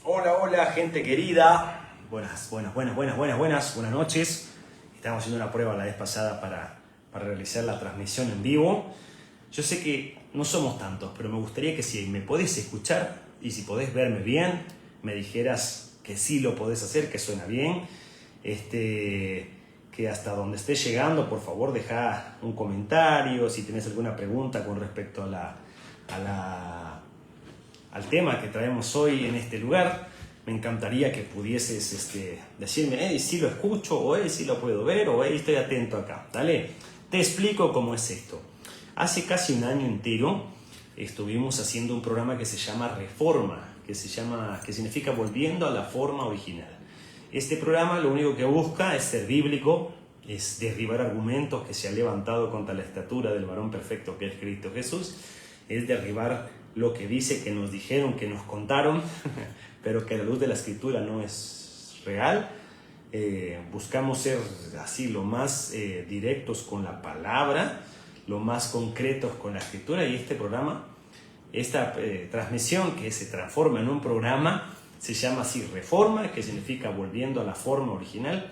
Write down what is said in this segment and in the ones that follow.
Hola, hola, gente querida. Buenas noches. Estábamos haciendo una prueba la vez pasada para realizar la transmisión en vivo. Yo sé que no somos tantos, pero me gustaría que si me podés escuchar y si podés verme bien, me dijeras que sí lo podés hacer, que suena bien. Que hasta donde estés llegando, por favor, deja un comentario. Si tenés alguna pregunta con respecto al tema que traemos hoy en este lugar, me encantaría que pudieses decirme, hey, sí lo escucho, o hey, sí lo puedo ver, o hey, estoy atento acá. Dale, te explico cómo es esto. Hace casi un año entero estuvimos haciendo un programa que se llama Reforma, que significa volviendo a la forma original. Este programa lo único que busca es ser bíblico, es derribar argumentos que se han levantado contra la estatura del varón perfecto que es Cristo Jesús, es derribar lo que dice, que nos dijeron, que nos contaron, pero que a la luz de la Escritura no es real. Buscamos ser así lo más directos con la palabra, lo más concretos con la Escritura, y este programa, esta transmisión que se transforma en un programa, se llama así Reforma, que significa volviendo a la forma original.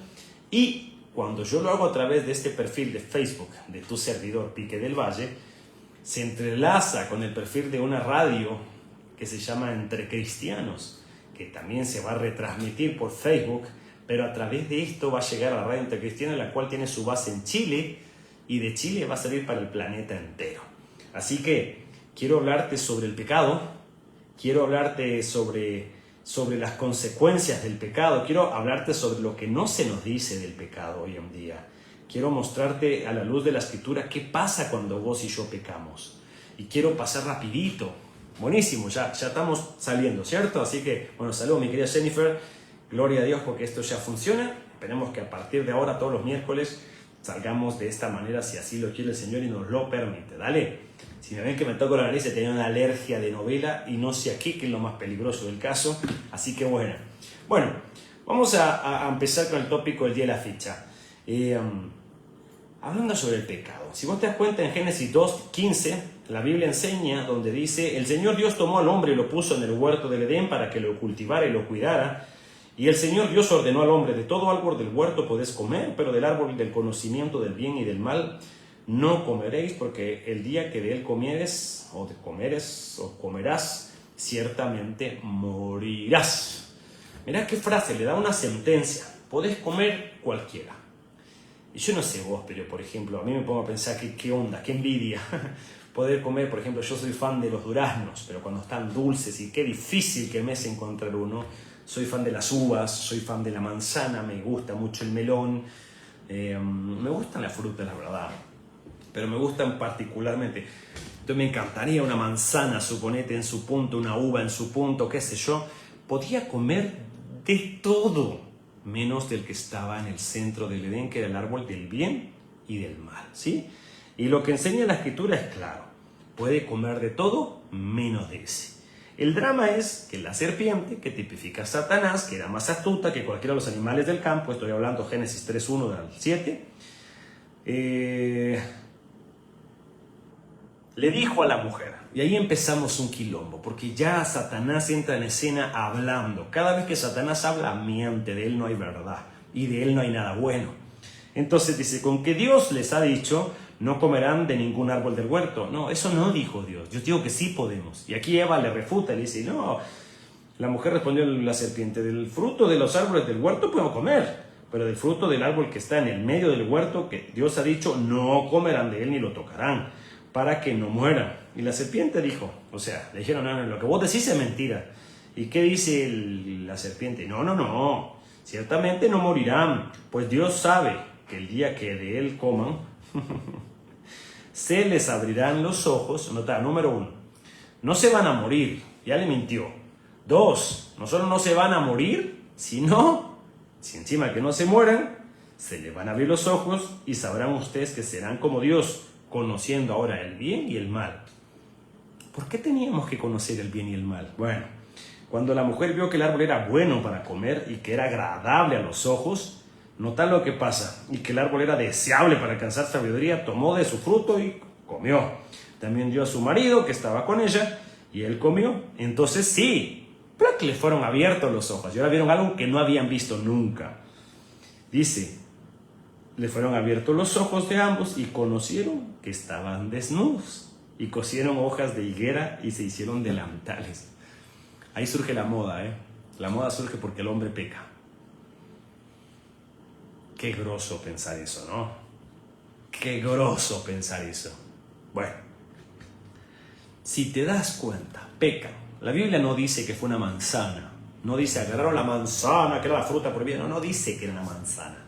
Y cuando yo lo hago a través de este perfil de Facebook de tu servidor Pique del Valle, se entrelaza con el perfil de una radio que se llama Entre Cristianos, que también se va a retransmitir por Facebook, pero a través de esto va a llegar a la radio Entre Cristianos, la cual tiene su base en Chile, y de Chile va a salir para el planeta entero. Así que quiero hablarte sobre el pecado, quiero hablarte sobre las consecuencias del pecado, quiero hablarte sobre lo que no se nos dice del pecado hoy en día. Quiero mostrarte a la luz de la Escritura qué pasa cuando vos y yo pecamos. Y quiero pasar rapidito. Buenísimo, ya estamos saliendo, ¿cierto? Así que, bueno, saludos mi querida Jennifer. Gloria a Dios porque esto ya funciona. Esperemos que a partir de ahora, todos los miércoles, salgamos de esta manera, si así lo quiere el Señor y nos lo permite. Dale. Si me ven que me toco la nariz, tenía una alergia de novela y no sé aquí qué es lo más peligroso del caso. Así que bueno. Bueno, vamos a empezar con el tópico del día de la fecha. Hablando sobre el pecado. Si vos te das cuenta, en Génesis 2:15, la Biblia enseña donde dice: el Señor Dios tomó al hombre y lo puso en el huerto del Edén para que lo cultivara y lo cuidara. Y el Señor Dios ordenó al hombre: de todo árbol del huerto podés comer, pero del árbol del conocimiento del bien y del mal no comeréis, porque el día que de él comieres, o comerás, ciertamente morirás. Mirá qué frase, le da una sentencia. Podés comer cualquiera. Y yo no sé vos, pero por ejemplo, a mí me pongo a pensar que qué onda, qué envidia poder comer. Por ejemplo, yo soy fan de los duraznos, pero cuando están dulces, y qué difícil que me es encontrar uno. Soy fan de las uvas, soy fan de la manzana, me gusta mucho el melón, me gustan las frutas, la verdad, pero me gustan particularmente. Entonces me encantaría una manzana, suponete, en su punto, una uva en su punto, qué sé yo. Podía comer de todo, menos del que estaba en el centro del Edén, que era el árbol del bien y del mal, ¿sí? Y lo que enseña la Escritura es claro: puede comer de todo, menos de ese. El drama es que la serpiente, que tipifica a Satanás, que era más astuta que cualquiera de los animales del campo, estoy hablando Génesis 3:1 al 7, le dijo a la mujer, y ahí empezamos un quilombo, porque ya Satanás entra en escena hablando. Cada vez que Satanás habla, miente, de él no hay verdad, y de él no hay nada bueno. Entonces dice: con que Dios les ha dicho, no comerán de ningún árbol del huerto. No, eso no dijo Dios. Yo digo que sí podemos. Y aquí Eva le refuta, le dice: no. La mujer respondió a la serpiente: del fruto de los árboles del huerto podemos comer, pero del fruto del árbol que está en el medio del huerto, que Dios ha dicho, no comerán de él ni lo tocarán, para que no mueran. Y la serpiente dijo, o sea, le dijeron: no, lo que vos decís es mentira. ¿Y qué dice la serpiente? No, ciertamente no morirán, pues Dios sabe que el día que de él coman, se les abrirán los ojos. Nota, número 1, no se van a morir, ya le mintió. 2, no solo no se van a morir, sino, si encima que no se mueran, se les van a abrir los ojos y sabrán ustedes que serán como Dios, conociendo ahora el bien y el mal. ¿Por qué teníamos que conocer el bien y el mal? Bueno, cuando la mujer vio que el árbol era bueno para comer y que era agradable a los ojos, nota lo que pasa, y que el árbol era deseable para alcanzar sabiduría, tomó de su fruto y comió. También dio a su marido que estaba con ella, y él comió. Entonces sí, pero que le fueron abiertos los ojos. Y ahora vieron algo que no habían visto nunca. Dice, le fueron abiertos los ojos de ambos y conocieron que estaban desnudos. Y cosieron hojas de higuera y se hicieron delantales. Ahí surge la moda, ¿eh? La moda surge porque el hombre peca. Qué groso pensar eso, ¿no? Qué groso pensar eso. Bueno, si te das cuenta, pecan. La Biblia no dice que fue una manzana. No dice agarraron la manzana, que era la fruta prohibida. No, no dice que era una manzana.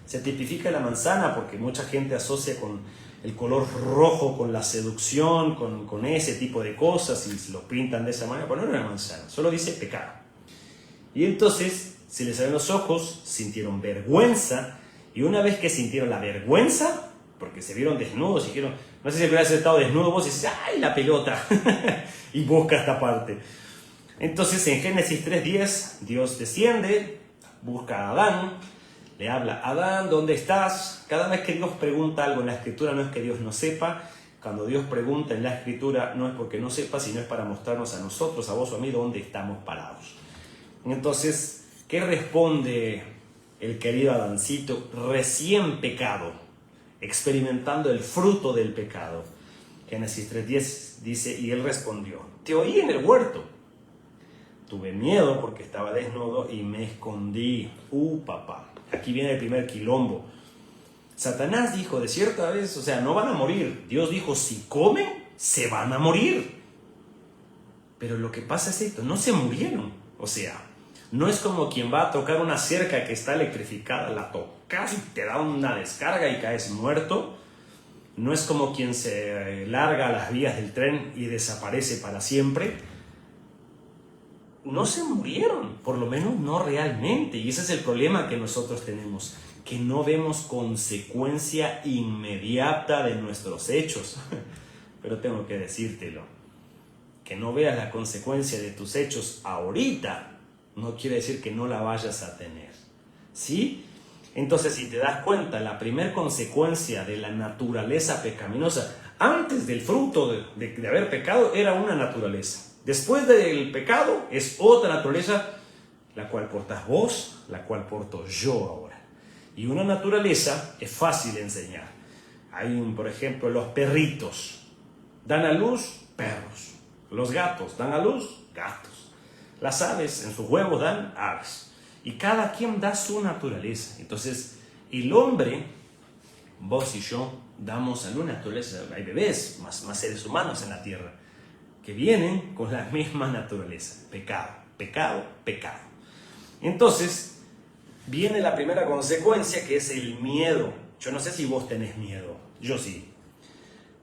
Se tipifica la manzana porque mucha gente asocia con el color rojo, con la seducción, con ese tipo de cosas y lo pintan de esa manera. Pero no era una manzana, solo dice pecado. Y entonces se les abrieron los ojos, sintieron vergüenza, y una vez que sintieron la vergüenza, porque se vieron desnudos, dijeron, no sé si hubieras estado desnudo vos y dices, ¡ay, la pelota! Y busca esta parte. Entonces en Génesis 3:10, Dios desciende, busca a Adán, le habla, Adán, ¿dónde estás? Cada vez que Dios pregunta algo en la Escritura no es que Dios no sepa. Cuando Dios pregunta en la Escritura no es porque no sepa, sino es para mostrarnos a nosotros, a vos o a mí, dónde estamos parados. Entonces, ¿qué responde el querido Adancito? Recién pecado, experimentando el fruto del pecado. Génesis 3:10 dice, y él respondió, te oí en el huerto. Tuve miedo porque estaba desnudo y me escondí. Papá. Aquí viene el primer quilombo. Satanás dijo, de cierta vez, o sea, no van a morir. Dios dijo, si comen, se van a morir. Pero lo que pasa es esto, no se murieron. O sea, no es como quien va a tocar una cerca que está electrificada, la tocas y te da una descarga y caes muerto. No es como quien se larga a las vías del tren y desaparece para siempre. No se murieron, por lo menos no realmente. Y ese es el problema que nosotros tenemos, que no vemos consecuencia inmediata de nuestros hechos. Pero tengo que decírtelo, que no veas la consecuencia de tus hechos ahorita, no quiere decir que no la vayas a tener. ¿Sí? Entonces, si te das cuenta, la primera consecuencia de la naturaleza pecaminosa, antes del fruto de haber pecado, era una naturaleza. Después del pecado es otra naturaleza, la cual portas vos, la cual porto yo ahora. Y una naturaleza es fácil de enseñar. Hay, por ejemplo, los perritos. Dan a luz perros. Los gatos dan a luz gatos. Las aves en sus huevos dan aves. Y cada quien da su naturaleza. Entonces, el hombre, vos y yo, damos a una naturaleza. Hay bebés, más seres humanos en la tierra, que vienen con la misma naturaleza. Pecado, pecado, pecado. Entonces, viene la primera consecuencia, que es el miedo. Yo no sé si vos tenés miedo. Yo sí.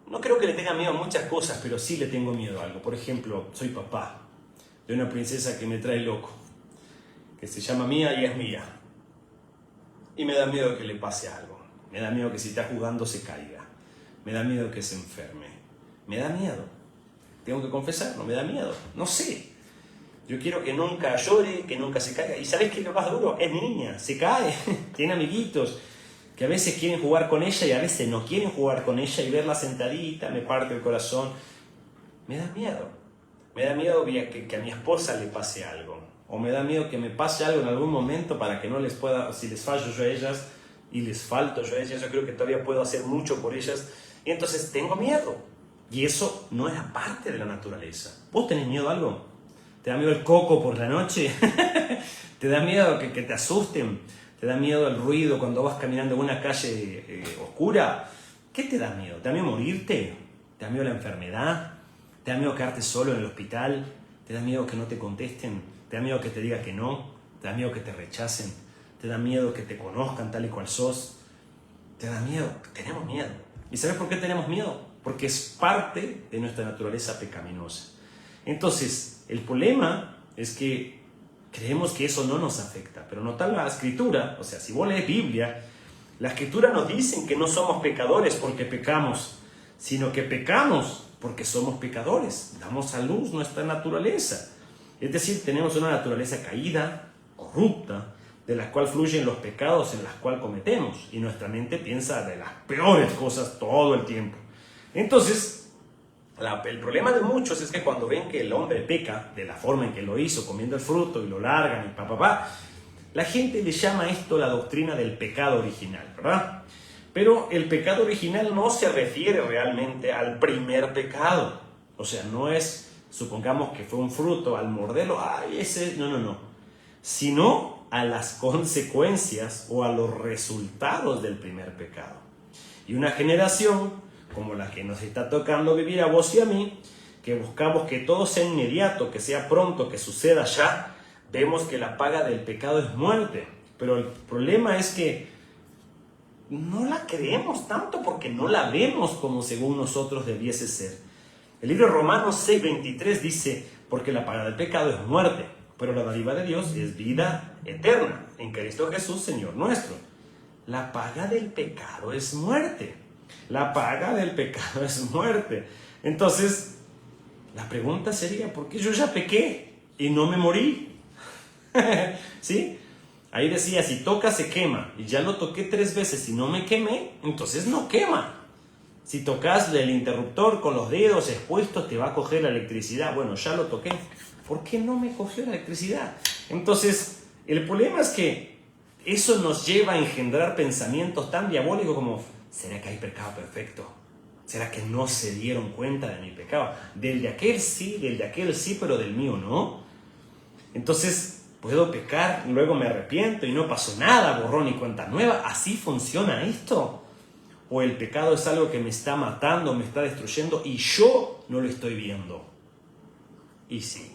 No creo que le tenga miedo a muchas cosas, pero sí le tengo miedo a algo. Por ejemplo, soy papá de una princesa que me trae loco, que se llama Mía y es mía. Y me da miedo que le pase algo. Me da miedo que si está jugando se caiga. Me da miedo que se enferme. Me da miedo. Tengo que confesarlo, me da miedo. No sé. Yo quiero que nunca llore, que nunca se caiga. ¿Y sabes qué es lo más duro? Es niña, se cae, tiene amiguitos que a veces quieren jugar con ella y a veces no quieren jugar con ella, y verla sentadita me parte el corazón. Me da miedo. Me da miedo que a mi esposa le pase algo. O me da miedo que me pase algo en algún momento para que no les pueda, si les fallo yo a ellas y les falto yo a ellas, yo creo que todavía puedo hacer mucho por ellas. Y entonces tengo miedo. Y eso no es parte de la naturaleza. ¿Vos tenés miedo a algo? ¿Te da miedo el coco por la noche? ¿Te da miedo que te asusten? ¿Te da miedo el ruido cuando vas caminando en una calle oscura? ¿Qué te da miedo? ¿Te da miedo morirte? ¿Te da miedo la enfermedad? ¿Te da miedo quedarte solo en el hospital? ¿Te da miedo que no te contesten? ¿Te da miedo que te diga que no? ¿Te da miedo que te rechacen? ¿Te da miedo que te conozcan tal y cual sos? ¿Te da miedo? Tenemos miedo. ¿Y sabes por qué tenemos miedo? Porque es parte de nuestra naturaleza pecaminosa. Entonces, el problema es que creemos que eso no nos afecta, pero no tal la Escritura. O sea, si vos lees Biblia, la Escritura nos dice que no somos pecadores porque pecamos, sino que pecamos porque somos pecadores. Damos a luz nuestra naturaleza. Es decir, tenemos una naturaleza caída, corrupta, de la cual fluyen los pecados en las cuales cometemos. Y nuestra mente piensa de las peores cosas todo el tiempo. Entonces, El problema de muchos es que cuando ven que el hombre peca de la forma en que lo hizo, comiendo el fruto y lo largan y la gente le llama a esto la doctrina del pecado original, ¿verdad? Pero el pecado original no se refiere realmente al primer pecado. O sea, no es, supongamos que fue un fruto, al morderlo, no. Sino a las consecuencias o a los resultados del primer pecado. Y una generación como la que nos está tocando vivir a vos y a mí, que buscamos que todo sea inmediato, que sea pronto, que suceda ya, vemos que la paga del pecado es muerte. Pero el problema es que no la creemos tanto porque no la vemos como según nosotros debiese ser. El libro de Romanos 6:23 dice, porque la paga del pecado es muerte, pero la dádiva de Dios es vida eterna en Cristo Jesús, Señor nuestro. La paga del pecado es muerte. La paga del pecado es muerte. Entonces, la pregunta sería, ¿por qué yo ya pequé y no me morí? ¿Sí? Ahí decía, si toca se quema, y ya lo toqué 3 veces y no me quemé, entonces no quema. Si tocas el interruptor con los dedos expuestos, te va a coger la electricidad. Bueno, ya lo toqué. ¿Por qué no me cogió la electricidad? Entonces, el problema es que eso nos lleva a engendrar pensamientos tan diabólicos como, ¿será que hay pecado perfecto? ¿Será que no se dieron cuenta de mi pecado? Del de aquel sí, pero del mío no. Entonces, puedo pecar, luego me arrepiento y no pasó nada, borrón y cuenta nueva. ¿Así funciona esto? ¿O el pecado es algo que me está matando, me está destruyendo y yo no lo estoy viendo? Y sí,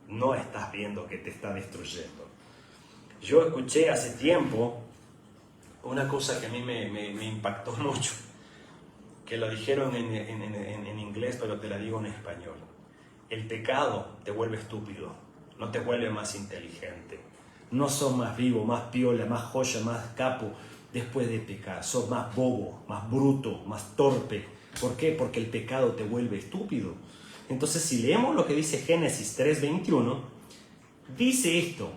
no estás viendo que te está destruyendo. Yo escuché hace tiempo una cosa que a mí me impactó mucho, que lo dijeron en inglés, pero te la digo en español. El pecado te vuelve estúpido, no te vuelve más inteligente. No sos más vivo, más piola, más joya, más capo después de pecar. Sos más bobo, más bruto, más torpe. ¿Por qué? Porque el pecado te vuelve estúpido. Entonces, si leemos lo que dice Génesis 3:21, dice esto,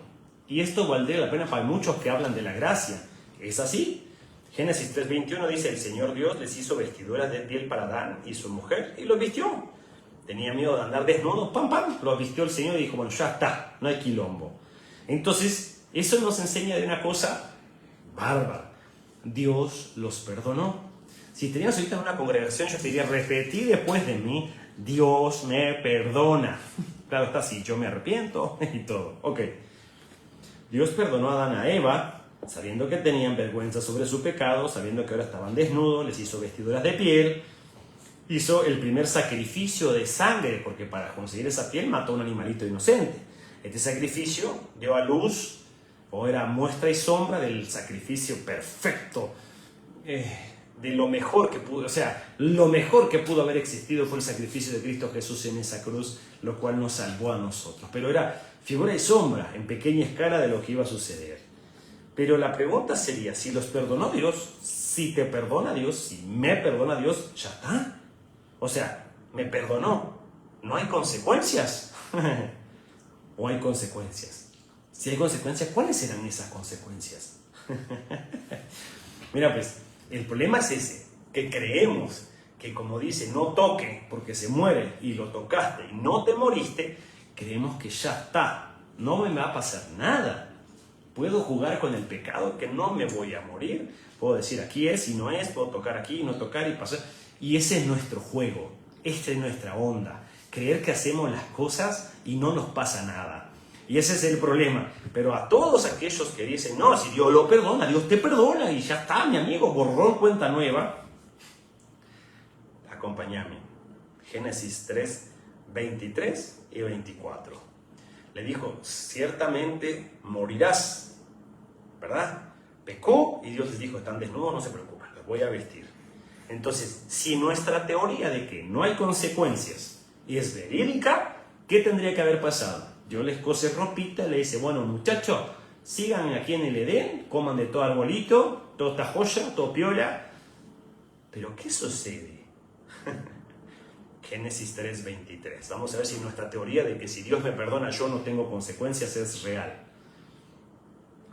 y esto valdría la pena para muchos que hablan de la gracia. ¿Es así? Génesis 3:21 dice, el Señor Dios les hizo vestiduras de piel para Adán y su mujer, y los vistió. Tenía miedo de andar desnudos, los vistió el Señor y dijo, bueno, ya está, no hay quilombo. Entonces, eso nos enseña de una cosa bárbara. Dios los perdonó. Si tenías ahorita en una congregación, yo te diría, repetí después de mí, Dios me perdona. Claro está, sí, yo me arrepiento y todo. Ok. Dios perdonó a Adán y a Eva, sabiendo que tenían vergüenza sobre su pecado, sabiendo que ahora estaban desnudos, les hizo vestiduras de piel, hizo el primer sacrificio de sangre, porque para conseguir esa piel mató a un animalito inocente. Este sacrificio dio a luz, o era muestra y sombra del sacrificio perfecto, de lo mejor que pudo, o sea, lo mejor que pudo haber existido fue el sacrificio de Cristo Jesús en esa cruz, lo cual nos salvó a nosotros. Pero era figura y sombra en pequeña escala de lo que iba a suceder. Pero la pregunta sería, si los perdonó Dios, si te perdona Dios, si me perdona Dios, ya está. O sea, me perdonó, ¿no hay consecuencias? ¿O hay consecuencias? Si hay consecuencias, ¿cuáles serán esas consecuencias? Mira, pues, el problema es ese, que creemos que como dice, no toque porque se muere y lo tocaste y no te moriste, creemos que ya está, no me va a pasar nada. Puedo jugar con el pecado, que no me voy a morir. Puedo decir aquí es y no es, puedo tocar aquí y no tocar y pasar. Y ese es nuestro juego, esta es nuestra onda. Creer que hacemos las cosas y no nos pasa nada. Y ese es el problema. Pero a todos aquellos que dicen, no, si Dios lo perdona, Dios te perdona y ya está, mi amigo, borrón, cuenta nueva. Acompáñame. Génesis 3, 23 y 24. Le dijo, ciertamente morirás, ¿verdad? Pecó y Dios les dijo, están desnudos, no se preocupen, los voy a vestir. Entonces, si nuestra teoría de que no hay consecuencias es verídica, ¿qué tendría que haber pasado? Dios les cose ropita, le dice, bueno muchachos, sigan aquí en el Edén, coman de todo arbolito, toda esta joya, todo piola. Pero ¿qué sucede? Génesis 3:23. Vamos a ver si nuestra teoría de que si Dios me perdona yo no tengo consecuencias es real.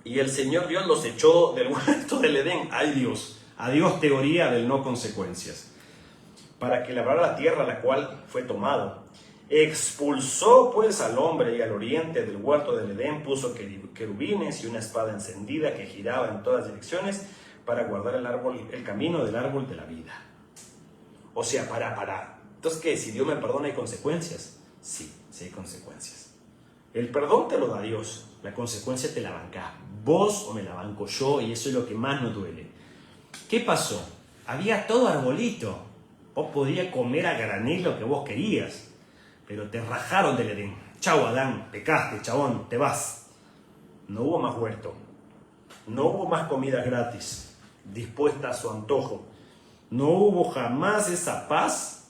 Y el Señor Dios los echó del huerto del Edén. ¡Ay Dios! Adiós teoría del no consecuencias. para que labrara la tierra la cual fue tomado. Expulsó pues al hombre y al oriente del huerto del Edén, puso querubines y una espada encendida que giraba en todas direcciones para guardar el camino del árbol de la vida. O sea, para. Entonces, ¿qué? Si Dios me perdona, ¿hay consecuencias? Sí, sí hay consecuencias. El perdón te lo da Dios, la consecuencia te la bancás vos o me la banco yo, y eso es lo que más nos duele. ¿Qué pasó? Había todo arbolito. Vos podías comer a granel lo que vos querías, pero te rajaron del Edén. Chau, Adán, pecaste, chabón, te vas. No hubo más huerto. No hubo más comida gratis, dispuesta a su antojo. No hubo jamás esa paz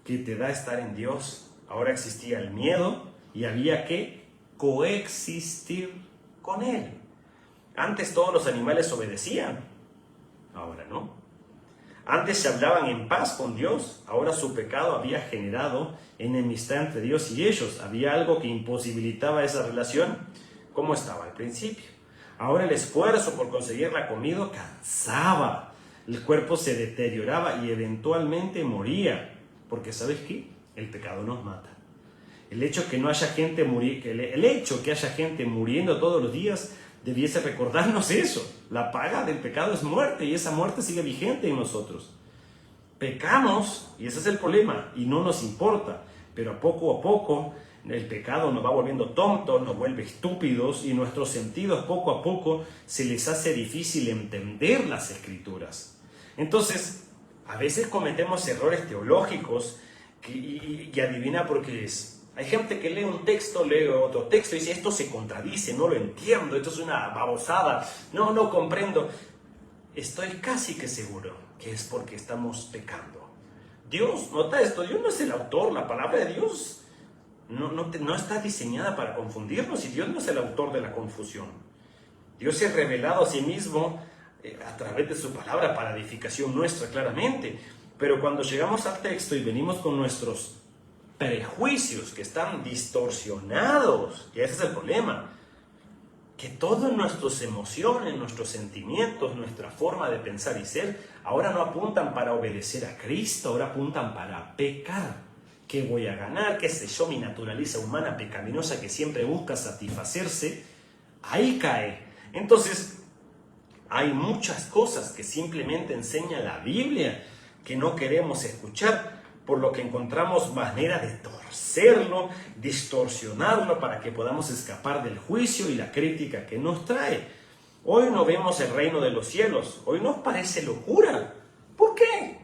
que te da estar en Dios. Ahora existía el miedo y había que coexistir con Él. Antes todos los animales obedecían, ahora no. Antes se hablaban en paz con Dios, ahora su pecado había generado enemistad entre Dios y ellos. Había algo que imposibilitaba esa relación como estaba al principio. Ahora el esfuerzo por conseguir la comida cansaba, el cuerpo se deterioraba y eventualmente moría. Porque ¿sabes qué? El pecado nos mata. El hecho que haya gente muriendo todos los días debiese recordarnos eso. La paga del pecado es muerte y esa muerte sigue vigente en nosotros. Pecamos y ese es el problema y no nos importa, pero poco a poco el pecado nos va volviendo tontos, nos vuelve estúpidos y nuestros sentidos poco a poco se les hace difícil entender las escrituras. Entonces, a veces cometemos errores teológicos y adivina por qué es. Hay gente que lee un texto, lee otro texto y dice, esto se contradice, no lo entiendo, esto es una babosada, no comprendo. Estoy casi que seguro que es porque estamos pecando. Dios, nota esto, Dios no es el autor, la palabra de Dios no está diseñada para confundirnos y Dios no es el autor de la confusión. Dios se ha revelado a sí mismo a través de su palabra para edificación nuestra claramente. Pero cuando llegamos al texto y venimos con nuestros prejuicios que están distorsionados, y ese es el problema, que todas nuestras emociones, nuestros sentimientos, nuestra forma de pensar y ser, ahora no apuntan para obedecer a Cristo, ahora apuntan para pecar. ¿Qué voy a ganar? ¿Qué sé yo? Mi naturaleza humana pecaminosa que siempre busca satisfacerse, ahí cae. Entonces, hay muchas cosas que simplemente enseña la Biblia que no queremos escuchar, por lo que encontramos manera de torcerlo, distorsionarlo para que podamos escapar del juicio y la crítica que nos trae. Hoy no vemos el reino de los cielos, hoy nos parece locura. ¿Por qué?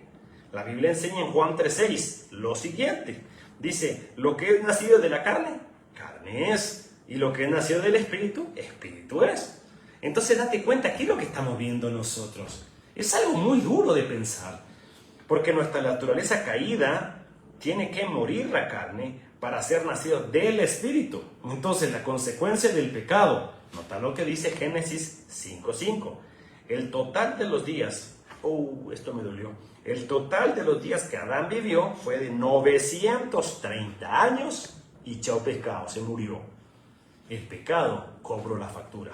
La Biblia enseña en Juan 3:6 lo siguiente. Dice, lo que es nacido de la carne, carne es, y lo que es nacido del Espíritu, Espíritu es. Entonces date cuenta, ¿qué es lo que estamos viendo nosotros? Es algo muy duro de pensar, porque nuestra naturaleza caída tiene que morir la carne para ser nacido del Espíritu. Entonces la consecuencia del pecado, nota lo que dice Génesis 5:5, el total de los días, esto me dolió, el total de los días que Adán vivió fue de 930 años y chao pecado, se murió. El pecado cobró la factura.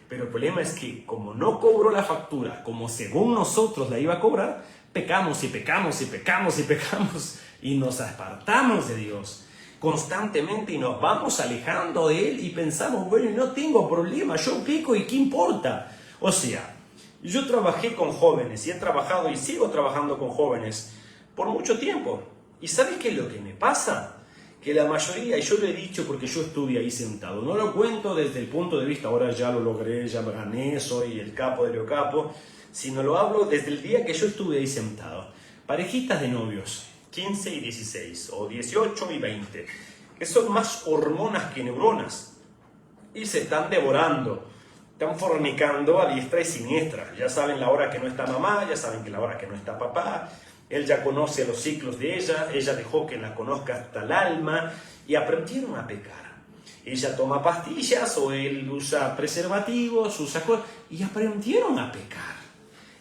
Pero el problema es que como no cobró la factura, como según nosotros la iba a cobrar, pecamos y pecamos y pecamos y pecamos y nos apartamos de Dios constantemente y nos vamos alejando de Él y pensamos, bueno, no tengo problema, yo peco y ¿qué importa? O sea, yo trabajé con jóvenes y he trabajado y sigo trabajando con jóvenes por mucho tiempo. ¿Y sabes qué es lo que me pasa? Que la mayoría, y yo lo he dicho porque yo estuve ahí sentado, no lo cuento desde el punto de vista, ahora ya lo logré, ya me gané, soy el capo de lo capo, sino lo hablo desde el día que yo estuve ahí sentado. Parejitas de novios, 15 y 16, o 18 y 20, que son más hormonas que neuronas, y se están devorando, están fornicando a diestra y siniestra. Ya saben la hora que no está mamá, ya saben que la hora que no está papá. Él ya conoce los ciclos de ella dejó que la conozca hasta el alma y aprendieron a pecar. Ella toma pastillas o él usa preservativos, usa cosas y aprendieron a pecar.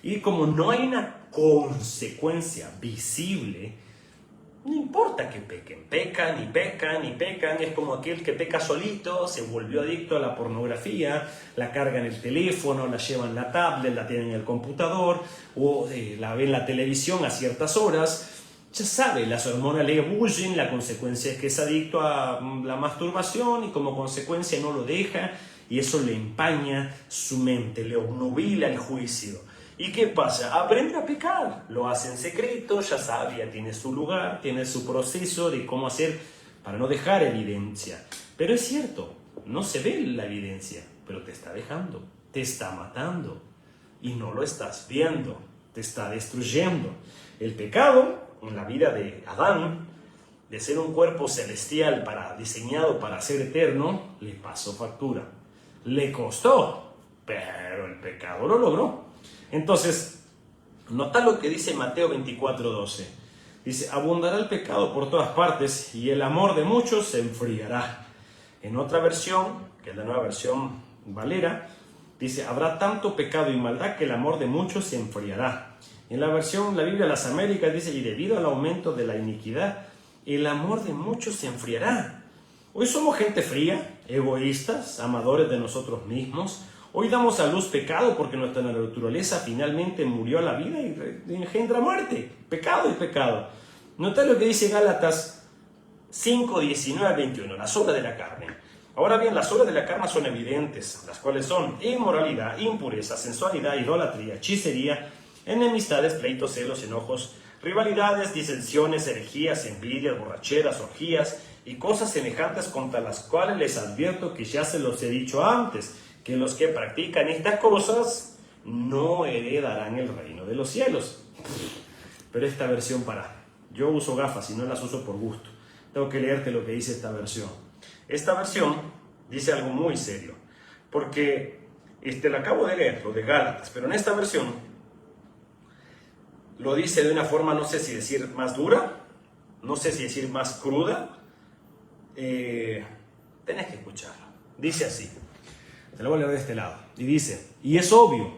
Y como no hay una consecuencia visible, No importa que pequen, pecan y pecan y pecan. Es como aquel que peca solito, se volvió adicto a la pornografía, la carga en el teléfono, la lleva en la tablet, la tiene en el computador o la ve en la televisión a ciertas horas. Ya sabe, las hormonas le bullen, la consecuencia es que es adicto a la masturbación y como consecuencia no lo deja y eso le empaña su mente, le obnubila el juicio. ¿Y qué pasa? Aprende a pecar, lo hace en secreto, ya sabe, ya tiene su lugar, tiene su proceso de cómo hacer para no dejar evidencia. Pero es cierto, no se ve la evidencia, pero te está dejando, te está matando y no lo estás viendo, te está destruyendo. El pecado en la vida de Adán, de ser un cuerpo celestial diseñado para ser eterno, le pasó factura. Le costó, pero el pecado lo logró. Entonces, nota lo que dice Mateo 24:12. Dice, abundará el pecado por todas partes y el amor de muchos se enfriará. En otra versión, que es la nueva versión Valera, dice, habrá tanto pecado y maldad que el amor de muchos se enfriará. En la versión, la Biblia de las Américas dice, y debido al aumento de la iniquidad, el amor de muchos se enfriará. Hoy somos gente fría, egoístas, amadores de nosotros mismos. Hoy damos a luz pecado porque nuestra naturaleza finalmente murió a la vida y engendra muerte. Pecado y pecado. Nota lo que dice Gálatas 5:19-21, las obras de la carne. Ahora bien, las obras de la carne son evidentes, las cuales son inmoralidad, impureza, sensualidad, idolatría, hechicería, enemistades, pleitos, celos, enojos, rivalidades, disensiones, herejías, envidias, borracheras, orgías y cosas semejantes contra las cuales les advierto que ya se los he dicho antes, que los que practican estas cosas no heredarán el reino de los cielos. Pero esta versión yo uso gafas y no las uso por gusto. Tengo que leerte lo que dice esta versión. Esta versión dice algo muy serio, porque la acabo de leer, lo de Gálatas, pero en esta versión lo dice de una forma, no sé si decir más dura, no sé si decir más cruda. Tenés que escucharlo. Dice así. Te lo voy a leer de este lado. Y dice, y es obvio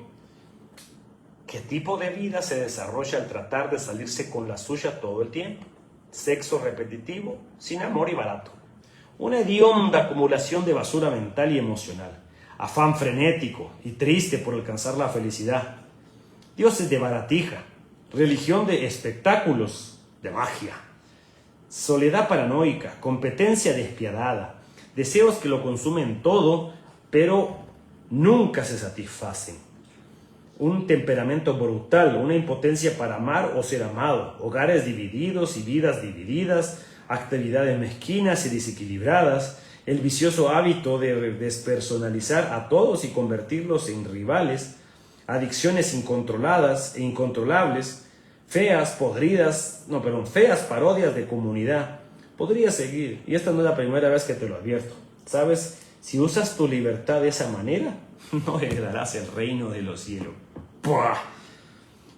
qué tipo de vida se desarrolla al tratar de salirse con la suya todo el tiempo. Sexo repetitivo, sin amor y barato. Una hedionda acumulación de basura mental y emocional. Afán frenético y triste por alcanzar la felicidad. Dioses de baratija. Religión de espectáculos, de magia. Soledad paranoica, competencia despiadada. Deseos que lo consumen todo, pero nunca se satisfacen. Un temperamento brutal, una impotencia para amar o ser amado, hogares divididos y vidas divididas, actividades mezquinas y desequilibradas, el vicioso hábito de despersonalizar a todos y convertirlos en rivales, adicciones incontroladas e incontrolables, feas parodias de comunidad. Podría seguir, y esta no es la primera vez que te lo advierto. ¿Sabes? Si usas tu libertad de esa manera, no heredarás el reino de los cielos. ¡Puah!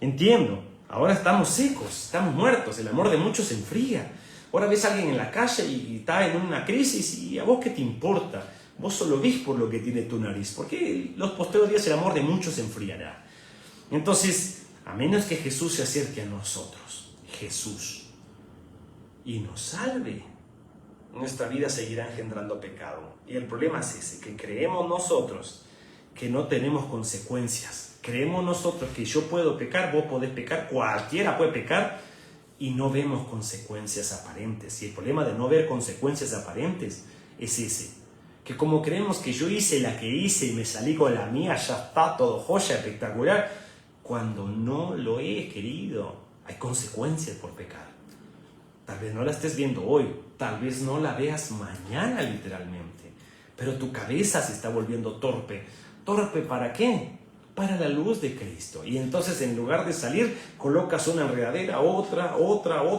Entiendo, ahora estamos secos, estamos muertos, el amor de muchos se enfría. Ahora ves a alguien en la calle y está en una crisis y a vos qué te importa. Vos solo ves por lo que tiene tu nariz, porque los posteriores días el amor de muchos se enfriará. Entonces, a menos que Jesús se acerque a nosotros, Jesús, y nos salve, nuestra vida seguirá engendrando pecado. Y el problema es ese, que creemos nosotros que no tenemos consecuencias. Creemos nosotros que yo puedo pecar, vos podés pecar, cualquiera puede pecar, y no vemos consecuencias aparentes. Y el problema de no ver consecuencias aparentes es ese, que como creemos que yo hice la que hice y me salí con la mía, ya está todo joya, espectacular, cuando no lo he querido, hay consecuencias por pecar. Tal vez no la estés viendo hoy, tal vez no la veas mañana literalmente, pero tu cabeza se está volviendo torpe. ¿Torpe para qué? Para la luz de Cristo. Y entonces en lugar de salir, colocas una enredadera, otra,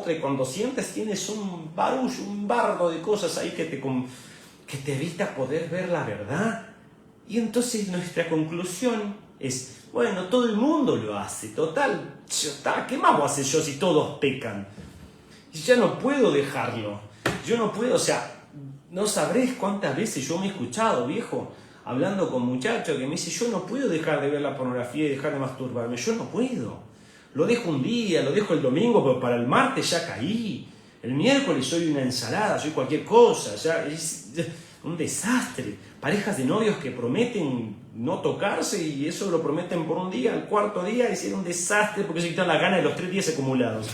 y cuando sientes tienes un barullo, un bardo de cosas ahí que te evita poder ver la verdad. Y entonces nuestra conclusión es, bueno, todo el mundo lo hace, total, ¿qué más voy a hacer yo si todos pecan? Y ya no puedo dejarlo, yo no puedo, no sabrés cuántas veces yo me he escuchado, viejo, hablando con muchachos que me dicen, yo no puedo dejar de ver la pornografía y dejar de masturbarme, yo no puedo. Lo dejo un día, lo dejo el domingo, pero para el martes ya caí. El miércoles soy una ensalada, soy cualquier cosa, ya es un desastre. Parejas de novios que prometen no tocarse y eso lo prometen por un día, al cuarto día es un desastre porque se quitan la gana de los 3 días acumulados.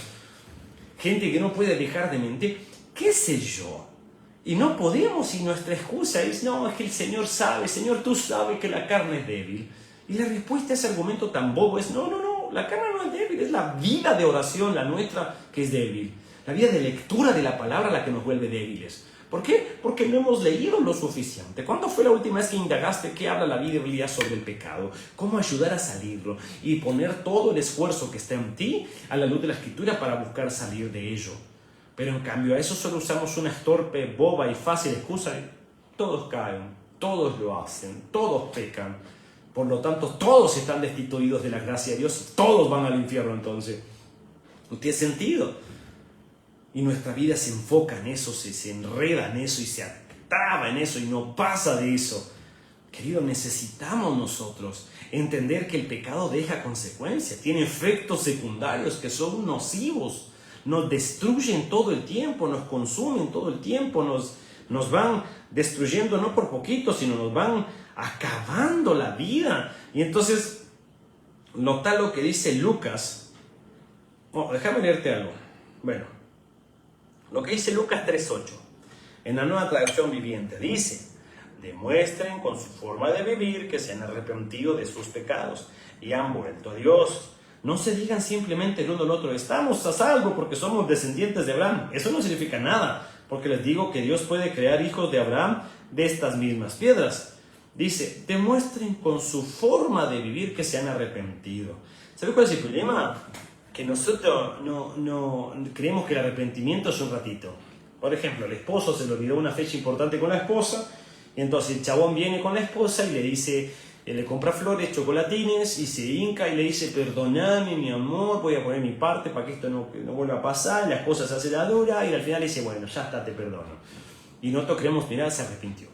Gente que no puede dejar de mentir, qué sé yo. Y no podemos, y nuestra excusa es, no, es que el Señor sabe, Señor, tú sabes que la carne es débil. Y la respuesta a ese argumento tan bobo es, no, la carne no es débil, es la vida de oración, la nuestra, que es débil. La vida de lectura de la palabra la que nos vuelve débiles. ¿Por qué? Porque no hemos leído lo suficiente. ¿Cuándo fue la última vez que indagaste qué habla la Biblia sobre el pecado? ¿Cómo ayudar a salirlo? Y poner todo el esfuerzo que está en ti a la luz de la Escritura para buscar salir de ello. Pero en cambio a eso solo usamos una torpe, boba y fácil excusa. Todos caen, todos lo hacen, todos pecan. Por lo tanto, todos están destituidos de la gracia de Dios. Todos van al infierno entonces. No tiene sentido. Y nuestra vida se enfoca en eso, se enreda en eso y se atraba en eso y no pasa de eso. Querido, necesitamos nosotros entender que el pecado deja consecuencias, tiene efectos secundarios que son nocivos, nos destruyen todo el tiempo, nos consumen todo el tiempo, nos van destruyendo no por poquito, sino nos van acabando la vida. Y entonces, nota lo que dice Lucas. Déjame leerte algo. Bueno. Lo que dice Lucas 3:8, en la Nueva Traducción Viviente, dice, demuestren con su forma de vivir que se han arrepentido de sus pecados y han vuelto a Dios. No se digan simplemente el uno al otro, estamos a salvo porque somos descendientes de Abraham. Eso no significa nada, porque les digo que Dios puede crear hijos de Abraham de estas mismas piedras. Dice, demuestren con su forma de vivir que se han arrepentido. ¿Sabe cuál es el problema? Que nosotros no creemos que el arrepentimiento es un ratito. Por ejemplo, el esposo se le olvidó una fecha importante con la esposa, y entonces el chabón viene con la esposa y le dice, le compra flores, chocolatines, y se hinca y le dice, perdóname mi amor, voy a poner mi parte para que esto no vuelva a pasar. La esposa se hace la dura y al final le dice, bueno, ya está, te perdono. Y nosotros creemos, mirá, se arrepintió.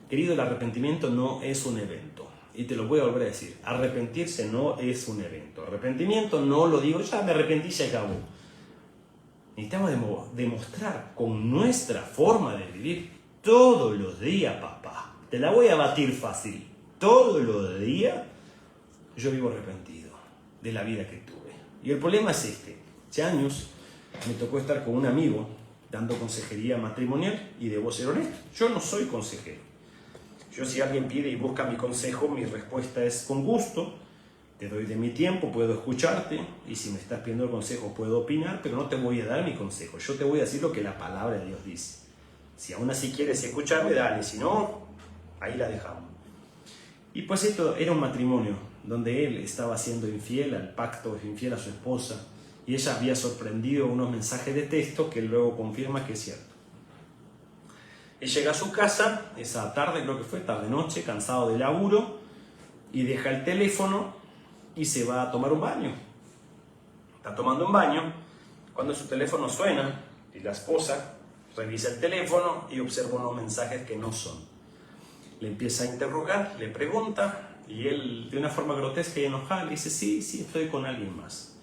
Querido, el arrepentimiento no es un evento. Y te lo voy a volver a decir, arrepentirse no es un evento. Arrepentimiento no lo digo, ya me arrepentí y se acabó. Necesitamos demostrar con nuestra forma de vivir todos los días, papá. Te la voy a batir fácil. Todos los días yo vivo arrepentido de la vida que tuve. Y el problema es este. Hace años me tocó estar con un amigo dando consejería matrimonial y debo ser honesto, yo no soy consejero. Yo, si alguien pide y busca mi consejo, mi respuesta es con gusto. Te doy de mi tiempo, puedo escucharte. Y si me estás pidiendo el consejo, puedo opinar, pero no te voy a dar mi consejo. Yo te voy a decir lo que la palabra de Dios dice. Si aún así quieres escucharme, dale. Si no, ahí la dejamos. Y pues esto era un matrimonio donde él estaba siendo infiel al pacto, infiel a su esposa. Y ella había sorprendido unos mensajes de texto que él luego confirma que es cierto. Él llega a su casa, esa tarde, creo que fue, tarde-noche, cansado de laburo, y deja el teléfono y se va a tomar un baño. Está tomando un baño cuando su teléfono suena y la esposa revisa el teléfono y observa unos mensajes que no son. Le empieza a interrogar, le pregunta y él, de una forma grotesca y enojada, le dice, sí, estoy con alguien más.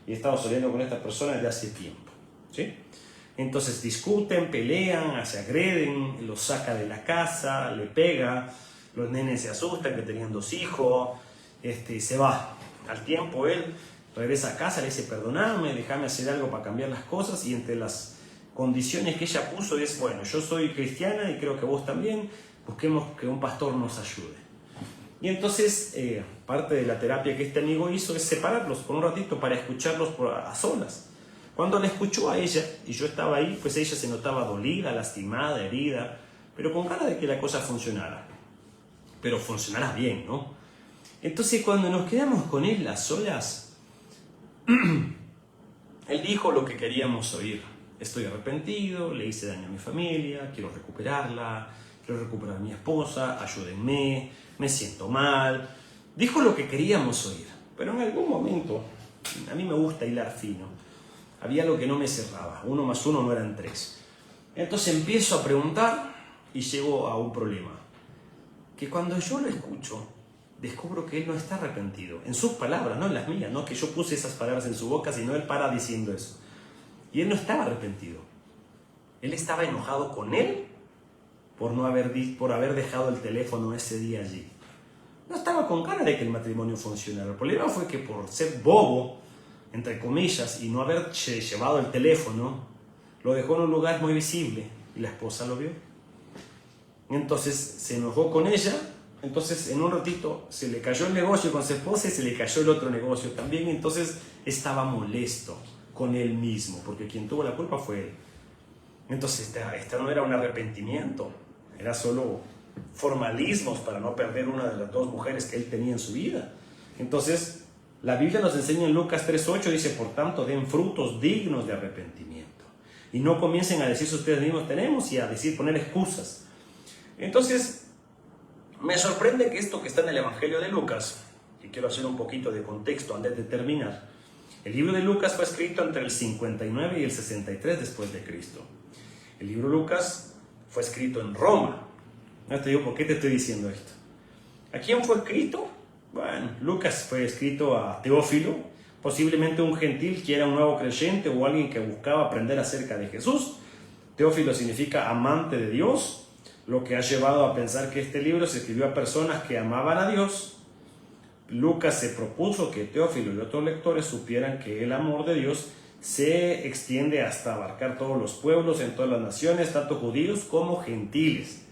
Y he estado saliendo con esta persona desde hace tiempo. ¿Sí? Entonces discuten, pelean, se agreden, los saca de la casa, le pega, los nenes se asustan que tenían 2 hijos, se va. Al tiempo él regresa a casa, le dice, perdoname, déjame hacer algo para cambiar las cosas, y entre las condiciones que ella puso es, bueno, yo soy cristiana y creo que vos también, busquemos que un pastor nos ayude. Y entonces parte de la terapia que este amigo hizo es separarlos por un ratito para escucharlos a solas. Cuando la escuchó a ella, y yo estaba ahí, pues ella se notaba dolida, lastimada, herida, pero con ganas de que la cosa funcionara. Pero funcionara bien, ¿no? Entonces cuando nos quedamos con él a solas, él dijo lo que queríamos oír. Estoy arrepentido, le hice daño a mi familia, quiero recuperarla, quiero recuperar a mi esposa, ayúdenme, me siento mal. Dijo lo que queríamos oír, pero en algún momento, a mí me gusta hilar fino, había algo que no me cerraba. 1 más 1 no eran 3. Entonces empiezo a preguntar y llego a un problema. Que cuando yo lo escucho, descubro que él no está arrepentido. En sus palabras, no en las mías. No que yo puse esas palabras en su boca, sino él para diciendo eso. Y él no estaba arrepentido. Él estaba enojado con él por haber dejado el teléfono ese día allí. No estaba con ganas de que el matrimonio funcionara. El problema fue que por ser bobo, entre comillas, y no haber llevado el teléfono, lo dejó en un lugar muy visible y la esposa lo vio. Entonces se enojó con ella. Entonces en un ratito se le cayó el negocio con su esposa y se le cayó el otro negocio también. Entonces estaba molesto con él mismo, porque quien tuvo la culpa fue él. Entonces esta no era un arrepentimiento, era solo formalismos para no perder una de las dos mujeres que él tenía en su vida. Entonces la Biblia nos enseña en Lucas 3:8, dice: por tanto den frutos dignos de arrepentimiento y no comiencen a decirse ustedes mismos tenemos y a poner excusas. Entonces me sorprende que esto que está en el Evangelio de Lucas, y quiero hacer un poquito de contexto antes de terminar, el libro de Lucas fue escrito entre el 59 y el 63 después de Cristo. El libro de Lucas fue escrito en Roma. No te digo por qué te estoy diciendo esto. ¿A quién fue escrito? Bueno, Lucas fue escrito a Teófilo, posiblemente un gentil que era un nuevo creyente o alguien que buscaba aprender acerca de Jesús. Teófilo significa amante de Dios, lo que ha llevado a pensar que este libro se escribió a personas que amaban a Dios. Lucas se propuso que Teófilo y otros lectores supieran que el amor de Dios se extiende hasta abarcar todos los pueblos, en todas las naciones, tanto judíos como gentiles.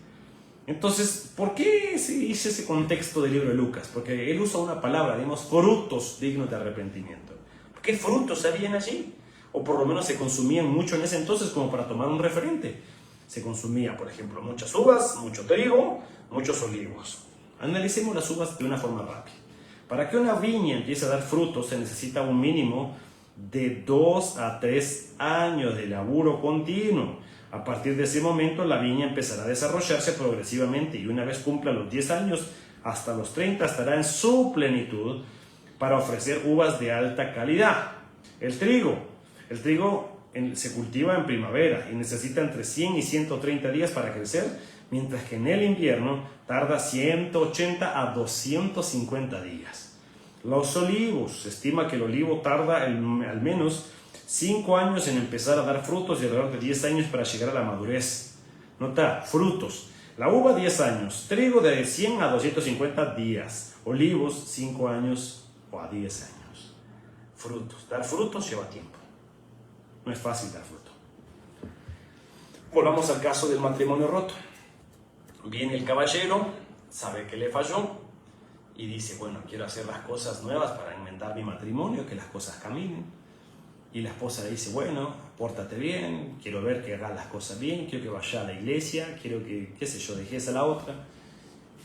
Entonces, ¿por qué se dice ese contexto del libro de Lucas? Porque él usa una palabra, digamos, frutos dignos de arrepentimiento. ¿Qué frutos habían allí? O por lo menos se consumían mucho en ese entonces como para tomar un referente. Se consumía, por ejemplo, muchas uvas, mucho trigo, muchos olivos. Analicemos las uvas de una forma rápida. Para que una viña empiece a dar frutos se necesita un mínimo de 2 a 3 años de laburo continuo. A partir de ese momento la viña empezará a desarrollarse progresivamente y una vez cumpla los 10 años, hasta los 30 estará en su plenitud para ofrecer uvas de alta calidad. El trigo se cultiva en primavera y necesita entre 100 y 130 días para crecer, mientras que en el invierno tarda 180 a 250 días. Los olivos, se estima que el olivo tarda al menos 5 años en empezar a dar frutos y alrededor de 10 años para llegar a la madurez. Nota, frutos. La uva 10 años, trigo de 100 a 250 días, olivos 5 años o a 10 años. Frutos. Dar frutos lleva tiempo. No es fácil dar fruto. Volvamos al caso del matrimonio roto. Viene el caballero, sabe que le falló y dice, bueno, quiero hacer las cosas nuevas para enmendar mi matrimonio, que las cosas caminen. Y la esposa le dice, bueno, pórtate bien, quiero ver que hagas las cosas bien, quiero que vaya a la iglesia, quiero que, qué sé yo, dejes a la otra.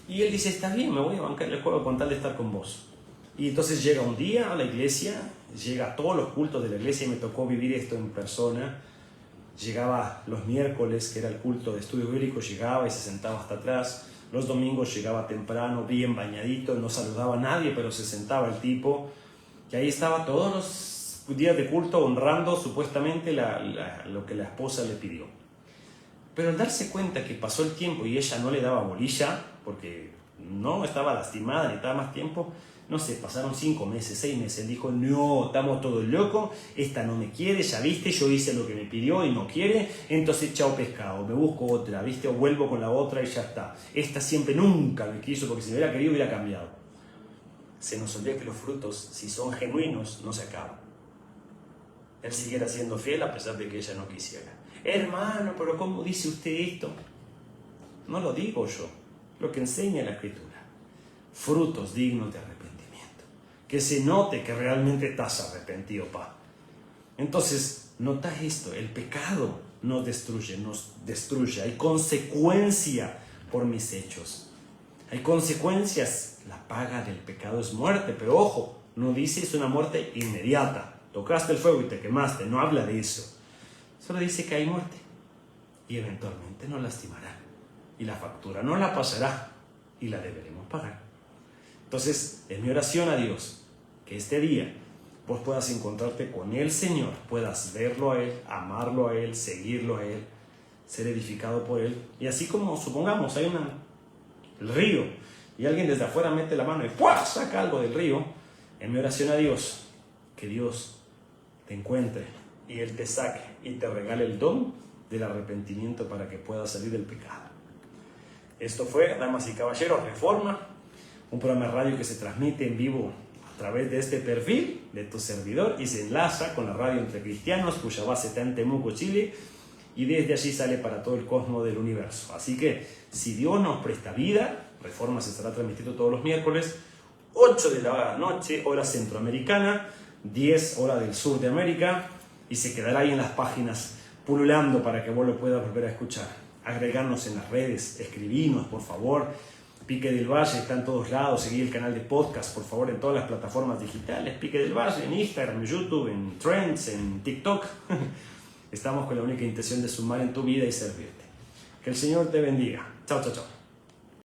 Y él dice, está bien, me voy a bancar el juego con tal de estar con vos. Y entonces llega un día a la iglesia, llega a todos los cultos de la iglesia, y me tocó vivir esto en persona. Llegaba los miércoles, que era el culto de estudio bíblico, llegaba y se sentaba hasta atrás. Los domingos llegaba temprano, bien bañadito, no saludaba a nadie, pero se sentaba el tipo, que ahí estaba todos los días de culto honrando supuestamente lo que la esposa le pidió. Pero al darse cuenta que pasó el tiempo y ella no le daba bolilla, porque no estaba lastimada, necesitaba más tiempo, no sé, pasaron 5 meses, 6 meses. Él dijo, no, estamos todos locos, esta no me quiere, ya viste, yo hice lo que me pidió y no quiere, entonces chao pescado, me busco otra, viste, o vuelvo con la otra y ya está. Esta siempre nunca me quiso, porque si me hubiera querido hubiera cambiado. Se nos olvida que los frutos, si son genuinos, no se acaban. Él siguiera siendo fiel a pesar de que ella no quisiera. Hermano, pero ¿cómo dice usted esto? No lo digo yo, lo que enseña la Escritura. Frutos dignos de arrepentimiento. Que se note que realmente estás arrepentido, pa. Entonces, nota esto, el pecado nos destruye. Hay consecuencia por mis hechos. Hay consecuencias. La paga del pecado es muerte, pero ojo, no dice es una muerte inmediata. Tocaste el fuego y te quemaste, no habla de eso. Solo dice que hay muerte y eventualmente nos lastimará. Y la factura no la pasará y la deberemos pagar. Entonces, es mi oración a Dios que este día vos puedas encontrarte con el Señor, puedas verlo a Él, amarlo a Él, seguirlo a Él, ser edificado por Él. Y así como, supongamos, hay el río y alguien desde afuera mete la mano y ¡pua! Saca algo del río. En mi oración a Dios, que Dios te encuentre y Él te saque y te regale el don del arrepentimiento para que puedas salir del pecado. Esto fue, damas y caballeros, Reforma, un programa de radio que se transmite en vivo a través de este perfil de tu servidor y se enlaza con la radio Entre Cristianos, cuya base está en Temuco, Chile, y desde allí sale para todo el cosmos del universo. Así que, si Dios nos presta vida, Reforma se estará transmitiendo todos los miércoles, 8 de la noche, hora centroamericana, 10 hora del sur de América, y se quedará ahí en las páginas pululando para que vos lo puedas volver a escuchar. Agregarnos en las redes, escribirnos, por favor. Pique del Valle está en todos lados, seguí el canal de podcast, por favor, en todas las plataformas digitales. Pique del Valle, en Instagram, en YouTube, en Trends, en TikTok. Estamos con la única intención de sumar en tu vida y servirte. Que el Señor te bendiga. Chao, chao, chao.